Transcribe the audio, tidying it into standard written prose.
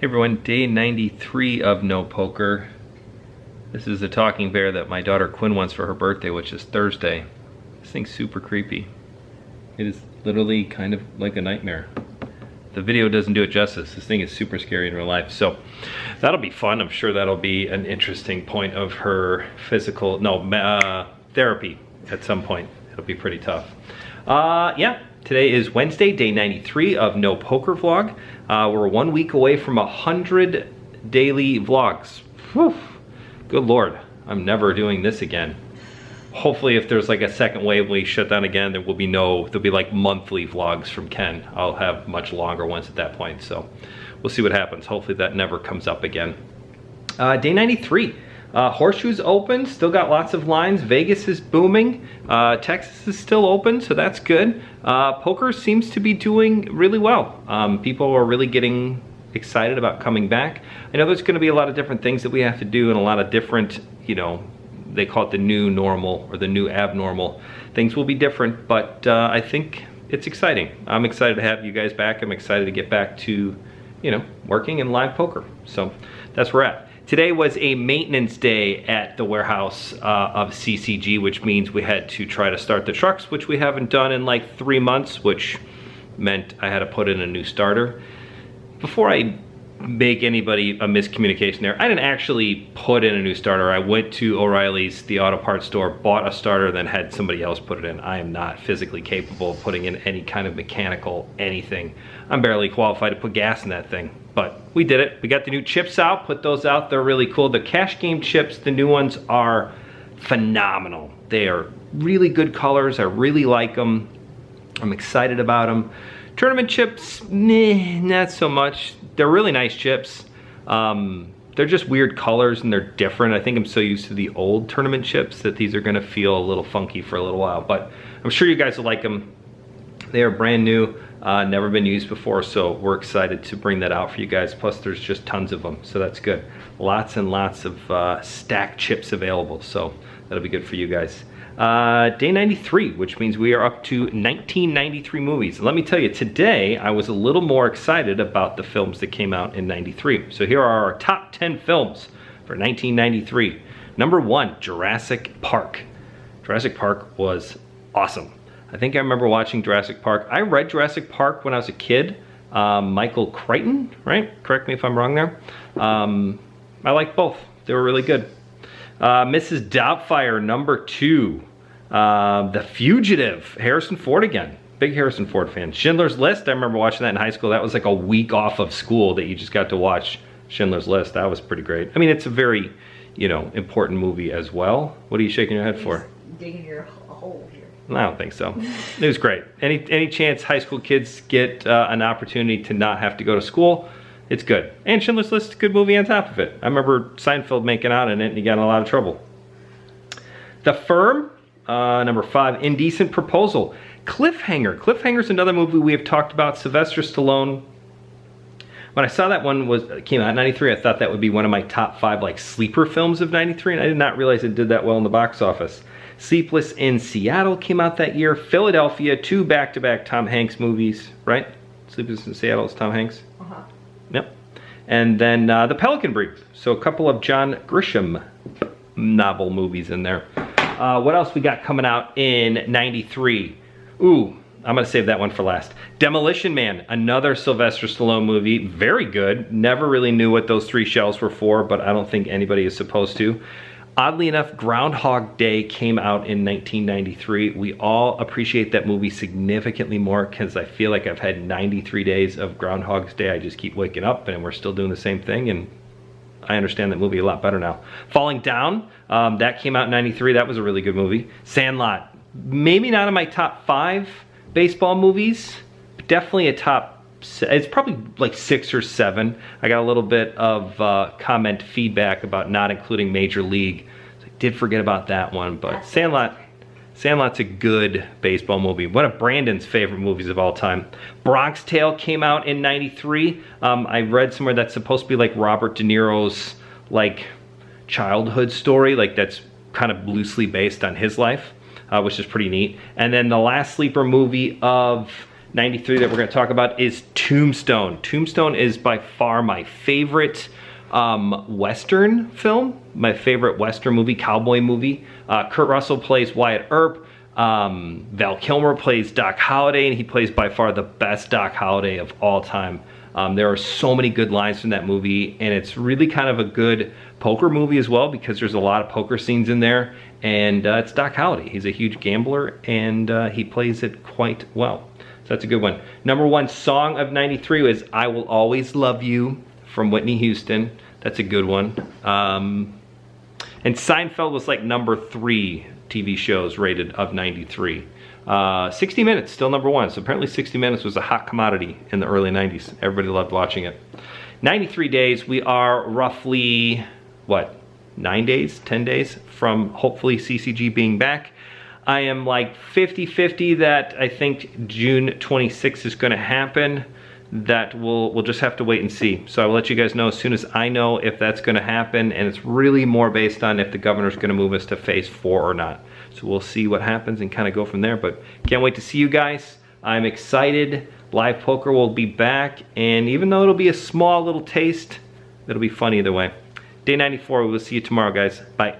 Everyone, day 93 of No Poker. This is the talking bear that my daughter Quinn wants for her birthday, which is Thursday. This thing's super creepy. It is literally kind of like a nightmare. The video doesn't do it justice. This thing is super scary in real life. So that'll be fun. I'm sure that'll be an interesting point of her therapy at some point. It'll be pretty tough. Yeah, today is Wednesday, day 93 of No Poker Vlog. We're 1 week away from 100 daily vlogs. Whew. Good Lord, I'm never doing this again. Hopefully if there's like a second wave, we shut down again, there'll be like monthly vlogs from Ken. I'll have much longer ones at that point, so we'll see what happens. Hopefully that never comes up again. Day 93. Horseshoe's open, still got lots of lines. Vegas is booming. Texas is still open, so that's good. Poker seems to be doing really well. People are really getting excited about coming back. I know there's going to be a lot of different things that we have to do and a lot of different, they call it the new normal or the new abnormal. Things will be different, but I think it's exciting. I'm excited to have you guys back. I'm excited to get back to, working in live poker. So that's where we're at. Today was a maintenance day at the warehouse of CCG, which means we had to try to start the trucks, which we haven't done in like 3 months, which meant I had to put in a new starter. Before I make anybody a miscommunication there, I didn't actually put in a new starter. I went to O'Reilly's, the auto parts store, bought a starter, then had somebody else put it in. I am not physically capable of putting in any kind of mechanical anything. I'm barely qualified to put gas in that thing. But we did it. We got the new chips out, put those out. They're really cool. The cash game chips, the new ones are phenomenal. They are really good colors. I really like them. I'm excited about them. Tournament chips, not so much. They're really nice chips. They're just weird colors and they're different. I think I'm so used to the old tournament chips that these are gonna feel a little funky for a little while, but I'm sure you guys will like them. They are brand new. Never been used before, so we're excited to bring that out for you guys. Plus there's just tons of them, so that's good. Lots and lots of stacked chips available, so that'll be good for you guys. Day 93, which means we are up to 1993 movies. Let me tell you, today I was a little more excited about the films that came out in 93. So here are our top 10 films for 1993. Number 1, Jurassic Park. Jurassic Park was awesome. I think I remember watching Jurassic Park. I read Jurassic Park when I was a kid. Michael Crichton, right? Correct me if I'm wrong there. I liked both. They were really good. Mrs. Doubtfire, number 2. The Fugitive, Harrison Ford again. Big Harrison Ford fan. Schindler's List, I remember watching that in high school. That was like a week off of school that you just got to watch Schindler's List. That was pretty great. I mean, it's a very, important movie as well. What are you shaking your head for? Digging your hole here. I don't think so. It was great. Any chance high school kids get an opportunity to not have to go to school, it's good. And Schindler's List is a good movie on top of it. I remember Seinfeld making out in it and he got in a lot of trouble. The Firm, number 5, Indecent Proposal. Cliffhanger. Cliffhanger's another movie we have talked about. Sylvester Stallone. When I saw that one came out in 93, I thought that would be one of my top 5 like sleeper films of 93, and I did not realize it did that well in the box office. Sleepless in Seattle came out that year. Philadelphia, 2 back-to-back Tom Hanks movies, right? Sleepless in Seattle is Tom Hanks. Uh-huh. Yep. And then The Pelican Brief. So a couple of John Grisham novel movies in there. What else we got coming out in 93? Ooh, I'm gonna save that one for last. Demolition Man, another Sylvester Stallone movie. Very good. Never really knew what those 3 shells were for, but I don't think anybody is supposed to. Oddly enough, Groundhog Day came out in 1993. We all appreciate that movie significantly more because I feel like I've had 93 days of Groundhog's Day. I just keep waking up and we're still doing the same thing, and I understand that movie a lot better now. Falling Down, that came out in 93. That was a really good movie. Sandlot, maybe not in my top 5 baseball movies, but definitely a top, it's probably like 6 or 7. I got a little bit of comment feedback about not including Major League. So I did forget about that one, but Sandlot's a good baseball movie. One of Brandon's favorite movies of all time. Bronx Tale came out in 93. I read somewhere that's supposed to be like Robert De Niro's like childhood story, like that's kind of loosely based on his life, which is pretty neat. And then the last sleeper movie of 93 that we're going to talk about is Tombstone. Tombstone is by far my favorite Western film, my favorite Western movie, cowboy movie. Kurt Russell plays Wyatt Earp. Val Kilmer plays Doc Holliday, and he plays by far the best Doc Holliday of all time. There are so many good lines from that movie, and it's really kind of a good poker movie as well because there's a lot of poker scenes in there, and it's Doc Holliday. He's a huge gambler, and he plays it quite well. So that's a good one. Number one song of 93 was I Will Always Love You from Whitney Houston. That's a good one. And Seinfeld was like number 3 TV shows rated of 93. 60 Minutes, still number 1. So apparently 60 Minutes was a hot commodity in the early 90s. Everybody loved watching it. 93 days, we are roughly, what, 9 days, 10 days from hopefully CCG being back. I am like 50-50 that I think June 26th is going to happen. That we'll just have to wait and see. So I will let you guys know as soon as I know if that's going to happen, and it's really more based on if the governor's going to move us to phase 4 or not. So we'll see what happens and kind of go from there, but can't wait to see you guys. I'm excited. Live poker will be back, and even though it'll be a small little taste, it'll be fun either way. Day 94, we'll see you tomorrow, guys. Bye.